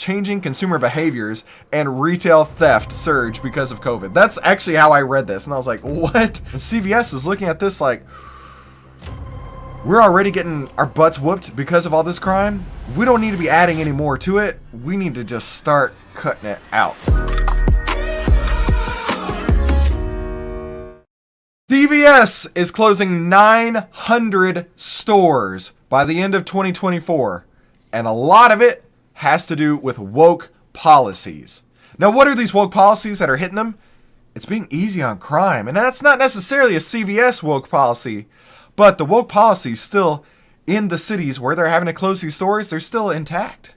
changing consumer behaviors and retail theft surge because of COVID. That's actually how I read this. And I was like, what? And CVS is looking at this like, we're already getting our butts whooped because of all this crime. We don't need to be adding any more to it. We need to just start cutting it out. CVS is closing 900 stores by the end of 2024. And a lot of it has to do with woke policies. Now, what are these woke policies that are hitting them? It's being easy on crime. And that's not necessarily a CVS woke policy, but the woke policies still in the cities where they're having to close these stores, they're still intact,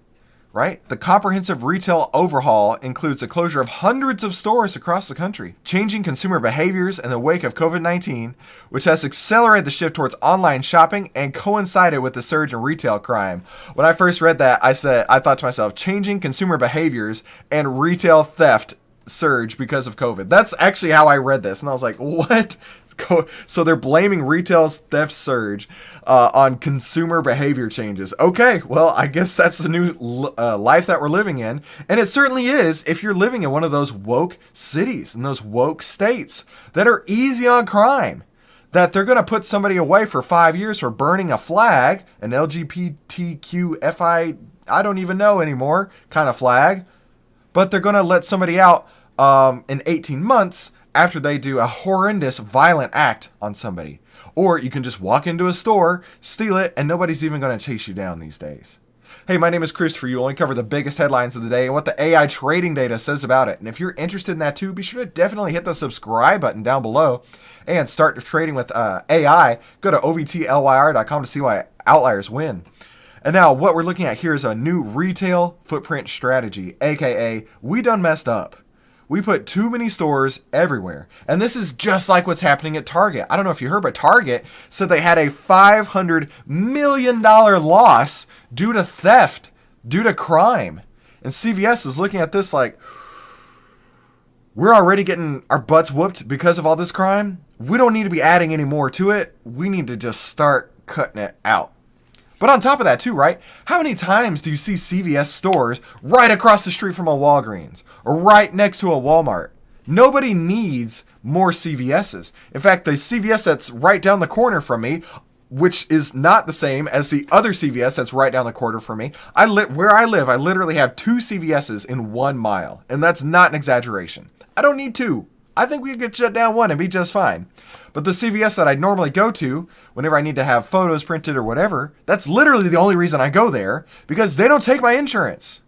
right? The comprehensive retail overhaul includes the closure of hundreds of stores across the country, changing consumer behaviors in the wake of COVID-19, which has accelerated the shift towards online shopping and coincided with the surge in retail crime. When I first read that, I thought to myself, changing consumer behaviors and retail theft surge because of COVID. That's actually how I read this. And I was like, what? So they're blaming retail's theft surge on consumer behavior changes. Okay, well, I guess that's the new life that we're living in. And it certainly is if you're living in one of those woke cities and those woke states that are easy on crime. That they're going to put somebody away for 5 years for burning a flag, an LGBTQFI, I don't even know anymore, kind of flag. But they're going to let somebody out in 18 months after they do a horrendous violent act on somebody. Or you can just walk into a store, steal it, and nobody's even going to chase you down these days. Hey, my name is Christopher. You only cover the biggest headlines of the day and what the AI trading data says about it. And if you're interested in that too, be sure to definitely hit the subscribe button down below and start trading with AI. Go to ovtlyr.com to see why outliers win. And now what we're looking at here is a new retail footprint strategy, aka we done messed up. We put too many stores everywhere. And this is just like what's happening at Target. I don't know if you heard, but Target said they had a $500 million loss due to theft, due to crime. And CVS is looking at this like, we're already getting our butts whooped because of all this crime. We don't need to be adding any more to it. We need to just start cutting it out. But on top of that too, right? How many times do you see CVS stores right across the street from a Walgreens or right next to a Walmart? Nobody needs more CVS's. In fact, the CVS that's right down the corner from me, which is not the same as the other CVS that's right down the corner from me. Where I live, I literally have 2 CVS's in 1 mile. And that's not an exaggeration. I don't need 2. I think we could shut down 1 and be just fine. But the CVS that I normally go to whenever I need to have photos printed or whatever, that's literally the only reason I go there, because they don't take my insurance.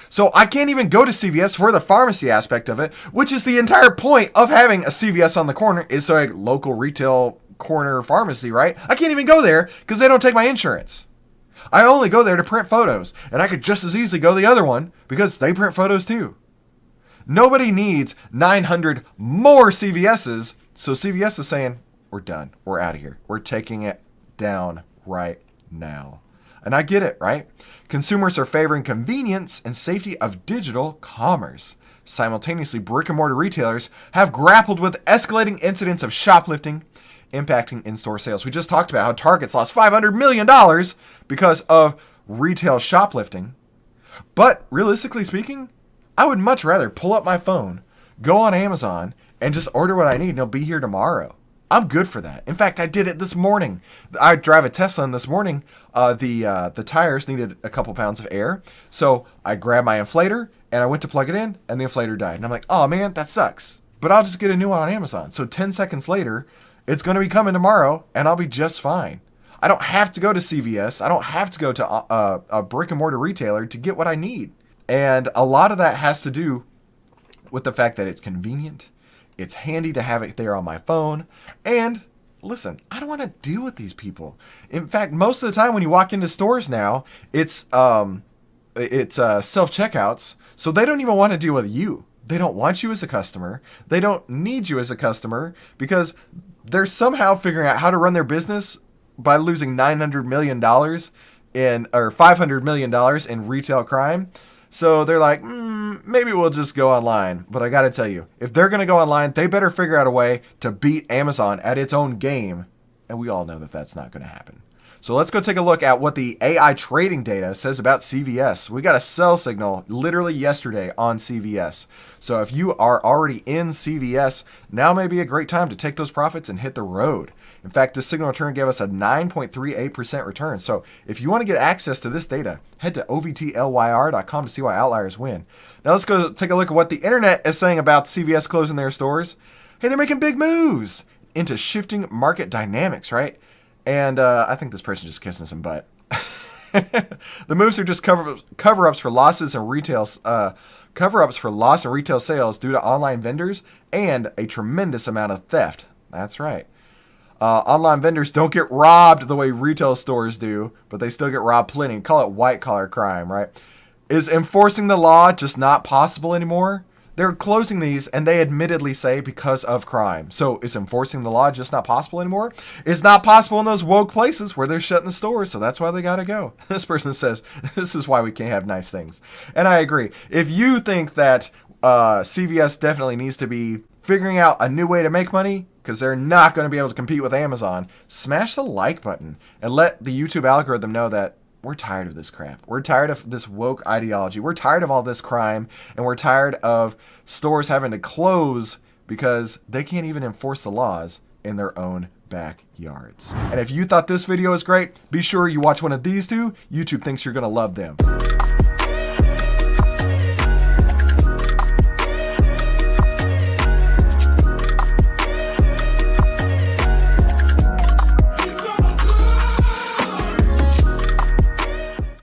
So I can't even go to CVS for the pharmacy aspect of it, which is the entire point of having a CVS on the corner, is so a local retail corner pharmacy, right? I can't even go there because they don't take my insurance. I only go there to print photos, and I could just as easily go the other one because they print photos too. Nobody needs 900 more CVS's. So CVS is saying, we're done. We're out of here. We're taking it down right now. And I get it, right? Consumers are favoring convenience and safety of digital commerce. Simultaneously, brick-and-mortar retailers have grappled with escalating incidents of shoplifting, impacting in-store sales. We just talked about how Target's lost $500 million because of retail shoplifting. But realistically speaking, I would much rather pull up my phone, go on Amazon, and just order what I need, and it'll be here tomorrow. I'm good for that. In fact, I did it this morning. I drive a Tesla, and this morning, the tires needed a couple pounds of air. So I grabbed my inflator, and I went to plug it in, and the inflator died. And I'm like, oh man, that sucks. But I'll just get a new one on Amazon. So 10 seconds later, it's going to be coming tomorrow, and I'll be just fine. I don't have to go to CVS. I don't have to go to a brick-and-mortar retailer to get what I need. And a lot of that has to do with the fact that it's convenient. It's handy to have it there on my phone. And listen, I don't want to deal with these people. In fact, most of the time when you walk into stores now, it's self-checkouts. So they don't even want to deal with you. They don't want you as a customer. They don't need you as a customer because they're somehow figuring out how to run their business by losing $900 million or $500 million in retail crime. So they're like, maybe we'll just go online. But I got to tell you, if they're going to go online, they better figure out a way to beat Amazon at its own game. And we all know that that's not going to happen. So let's go take a look at what the AI trading data says about CVS. We got a sell signal literally yesterday on CVS. So if you are already in CVS, now may be a great time to take those profits and hit the road. In fact, this signal return gave us a 9.38% return. So if you want to get access to this data, head to ovtlyr.com to see why outliers win. Now let's go take a look at what the internet is saying about CVS closing their stores. Hey, they're making big moves into shifting market dynamics, right? And I think this person just kissing some butt. The moves are just cover-ups for losses in retail cover-ups for loss in retail sales due to online vendors and a tremendous amount of theft. That's right. Online vendors don't get robbed the way retail stores do, but they still get robbed plenty. Call it white-collar crime, right? Is enforcing the law just not possible anymore? They're closing these, and they admittedly say because of crime. So is enforcing the law just not possible anymore? It's not possible in those woke places where they're shutting the stores, so that's why they got to go. This person says, this is why we can't have nice things. And I agree. If you think that CVS definitely needs to be figuring out a new way to make money, because they're not going to be able to compete with Amazon, smash the like button and let the YouTube algorithm know that we're tired of this crap. We're tired of this woke ideology. We're tired of all this crime, and we're tired of stores having to close because they can't even enforce the laws in their own backyards. And if you thought this video was great, be sure you watch one of these two. YouTube thinks you're going to love them.